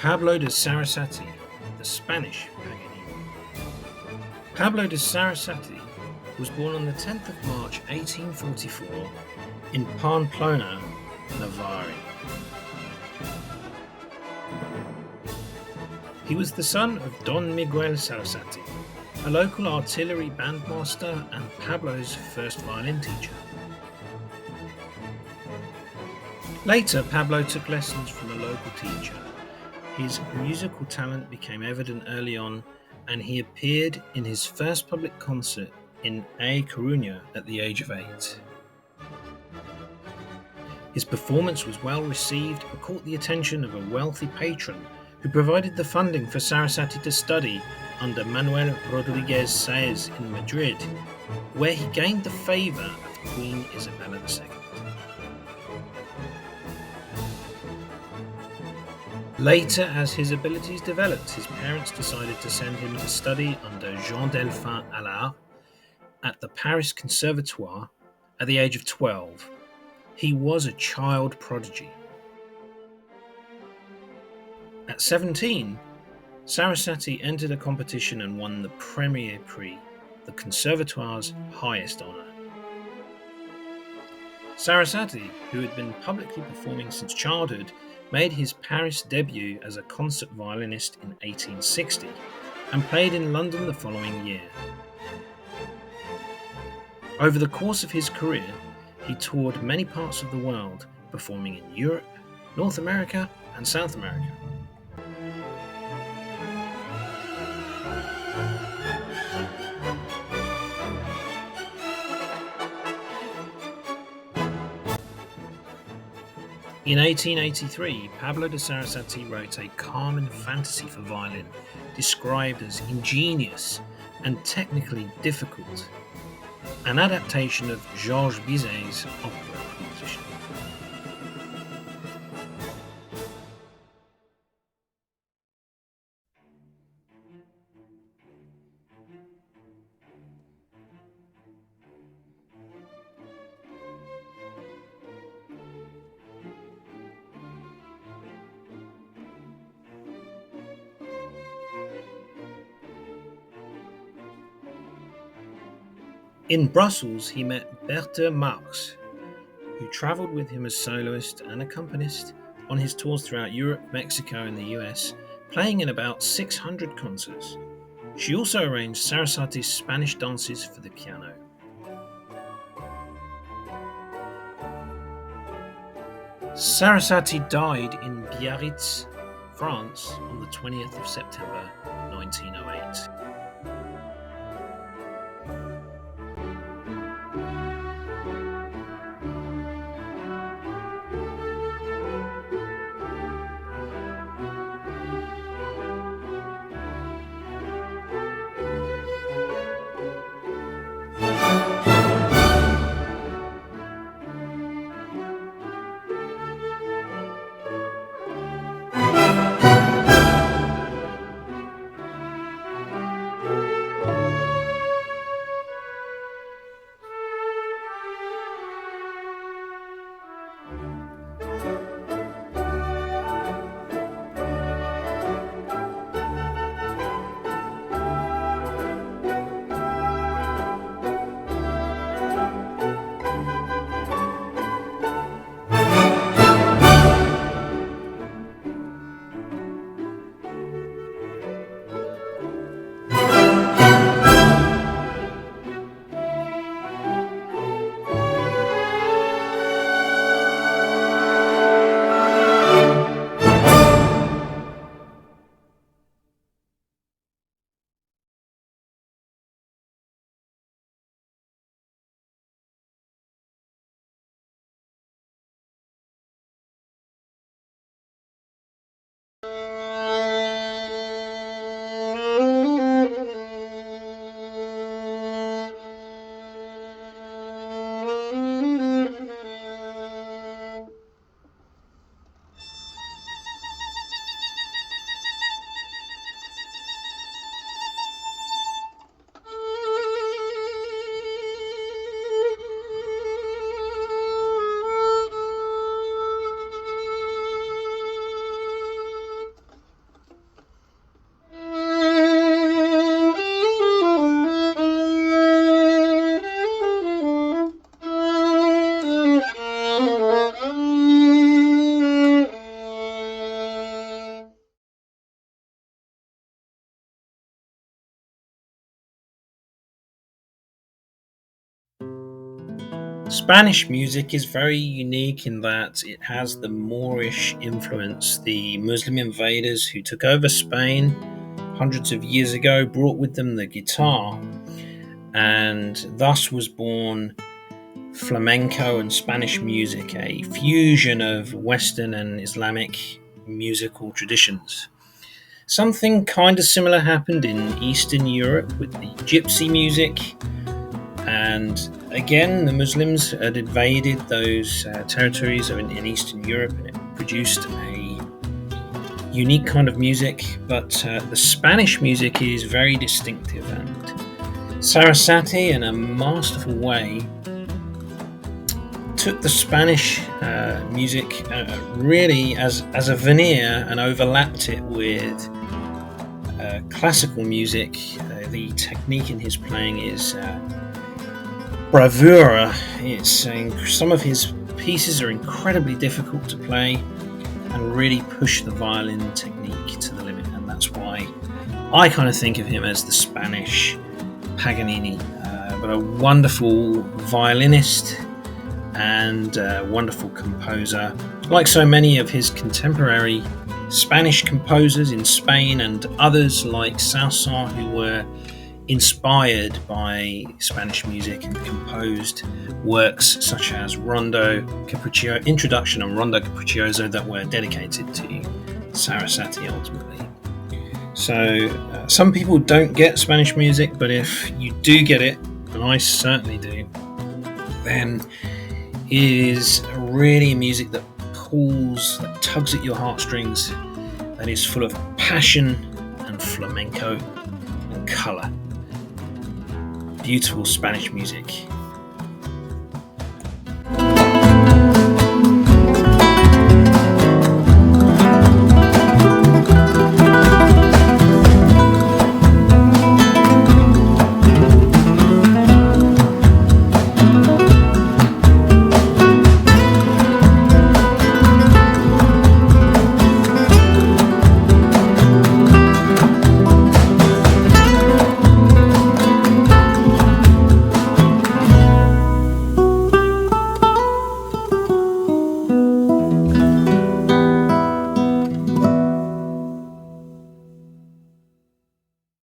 Pablo de Sarasate, the Spanish Paganini. Pablo de Sarasate was born on the 10th of March 1844 in Pamplona, Navarre. He was the son of Don Miguel Sarasate, a local artillery bandmaster and Pablo's first violin teacher. Later, Pablo took lessons from a local teacher. His musical talent became evident early on, and he appeared in his first public concert in A Coruña at the age of 8. His performance was well received and caught the attention of a wealthy patron who provided the funding for Sarasate to study under Manuel Rodriguez Saez in Madrid, where he gained the favour of Queen Isabella II. Later, as his abilities developed, his parents decided to send him to study under Jean-Delphin Allard at the Paris Conservatoire at the age of 12. He was a child prodigy. At 17, Sarasate entered a competition and won the Premier Prix, the Conservatoire's highest honour. Sarasate, who had been publicly performing since childhood, made his Paris debut as a concert violinist in 1860 and played in London the following year. Over the course of his career, he toured many parts of the world, performing in Europe, North America, and South America. In 1883, Pablo de Sarasate wrote a Carmen fantasy for violin, described as ingenious and technically difficult, an adaptation of Georges Bizet's opera composition. In Brussels, he met Berthe Marx, who travelled with him as soloist and accompanist on his tours throughout Europe, Mexico, and the US, playing in about 600 concerts. She also arranged Sarasate's Spanish dances for the piano. Sarasate died in Biarritz, France, on the 20th of September 1908. Spanish music is very unique in that it has the Moorish influence. The Muslim invaders who took over Spain hundreds of years ago brought with them the guitar, and thus was born flamenco and Spanish music, a fusion of Western and Islamic musical traditions. Something kind of similar happened in Eastern Europe with the gypsy music, and again the Muslims had invaded those territories in Eastern Europe, and it produced a unique kind of music. But the Spanish music is very distinctive, and Sarasate, in a masterful way, took the Spanish music really as a veneer and overlapped it with classical music. The technique in his playing is bravura. Some of his pieces are incredibly difficult to play and really push the violin technique to the limit, and that's why I kind of think of him as the Spanish Paganini, but a wonderful violinist and wonderful composer, like so many of his contemporary Spanish composers in Spain, and others like Salsa, who were inspired by Spanish music and composed works such as Rondo Capriccioso, Introduction and Rondo Capriccioso, that were dedicated to Sarasate ultimately. So some people don't get Spanish music, but if you do get it, and I certainly do, then it is really music that pulls, that tugs at your heartstrings, that is full of passion and flamenco and colour. Beautiful Spanish music.